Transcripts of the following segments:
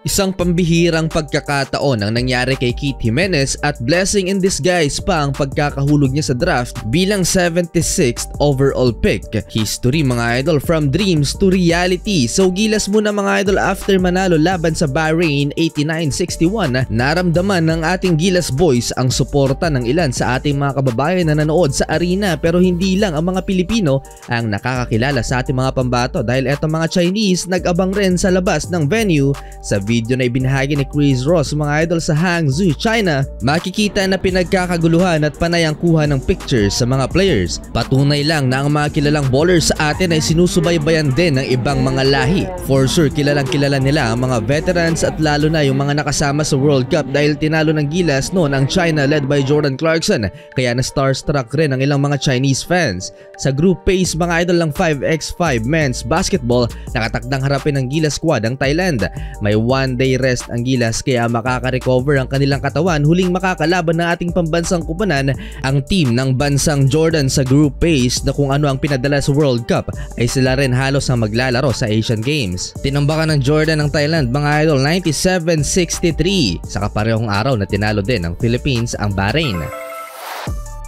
Isang pambihirang pagkakataon ang nangyari kay Keith Jimenez at blessing in disguise pa ang pagkakahulog niya sa draft bilang 76th overall pick. History mga idol, from dreams to reality. So gilas muna mga idol, after manalo laban sa Bahrain 89-61, naramdaman ng ating Gilas boys ang suporta ng ilan sa ating mga kababayan na nanood sa arena, pero hindi lang ang mga Pilipino ang nakakakilala sa ating mga pambato dahil eto mga Chinese nag-abang rin sa labas ng venue. Sa video na ibinahagi ni Chris Ross mga idol sa Hangzhou, China, makikita na pinagkakaguluhan at panay ang kuha ng pictures sa mga players. Patunay lang na ang mga kilalang bowlers sa atin ay sinusubaybayan din ng ibang mga lahi. For sure kilalang kilala nila ang mga veterans at lalo na yung mga nakasama sa World Cup dahil tinalo ng Gilas noon ang China led by Jordan Clarkson, kaya na starstruck rin ang ilang mga Chinese fans. Sa group phase mga idol ng 5x5 men's basketball, nakatakdang harapin ng Gilas squad ang Thailand. May one-day rest ang Gilas kaya makaka-recover ang kanilang katawan. Huling makakalaban ng ating pambansang kupunan ang team ng bansang Jordan sa group phase na kung ano ang pinadala sa World Cup ay sila rin halos ang maglalaro sa Asian Games. Tinambakan ng Jordan ng Thailand mga idol 97-63 sa kaparehong araw na tinalo din ng Philippines ang Bahrain.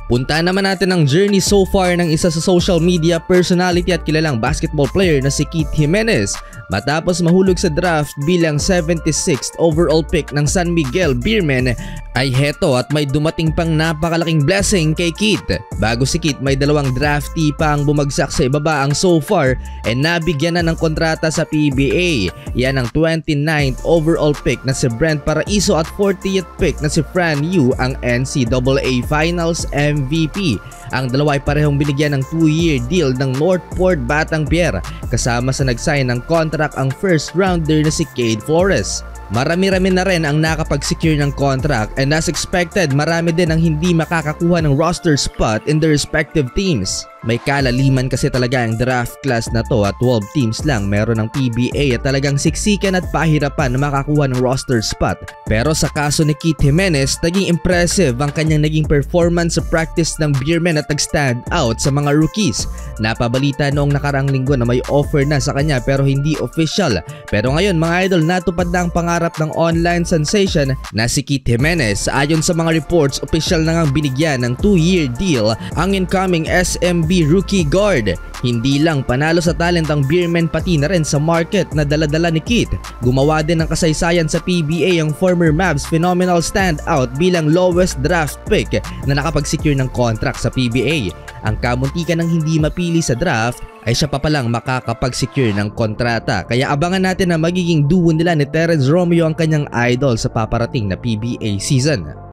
Punta naman natin ang journey so far ng isa sa social media personality at kilalang basketball player na si Keith Jimenez matapos mahulog sa draft bilang 76th overall pick ng San Miguel Beermen ay heto at may dumating pang napakalaking blessing kay Keith. Bago si Keith, may dalawang draftee pa ang bumagsak sa ibaba ang so far and nabigyan na ng kontrata sa PBA. Yan ang 29th overall pick na si Brent Paraiso at 40th pick na si Fran Yu ang NCAA Finals MVP. Ang dalawa ay parehong binigyan ng 2-year deal ng Northport Batanguer kasama sa nag-sign ng contract ang first rounder na si Cade Flores. Marami-rami na rin ang nakapag-secure ng contract and as expected, marami din ang hindi makakakuha ng roster spot in their respective teams. May kalaliman kasi talaga ang draft class na to at 12 teams lang meron ng PBA at talagang siksikan at pahirapan na makakuha ng roster spot. Pero sa kaso ni Keith Jimenez, naging impressive ang kanyang naging performance sa practice ng Beermen at nag-stand out sa mga rookies. Napabalita noong nakarang linggo na may offer na sa kanya pero hindi official. Pero ngayon mga idol, natupad na ang pangarap ng online sensation na si Keith Jimenez. Ayon sa mga reports, official na ngang binigyan ng 2-year deal ang incoming SMB rookie guard. Hindi lang panalo sa talent ang Beermen pati na rin sa market na dala-dala ni Keith. Gumawa din ng kasaysayan sa PBA ang former Mavs phenomenal standout bilang lowest draft pick na nakapag-secure ng contract sa PBA. Ang kamuntikan ng hindi mapili sa draft ay siya pa palang makakapag-secure ng kontrata. Kaya abangan natin na magiging duo nila ni Terence Romeo ang kanyang idol sa paparating na PBA season.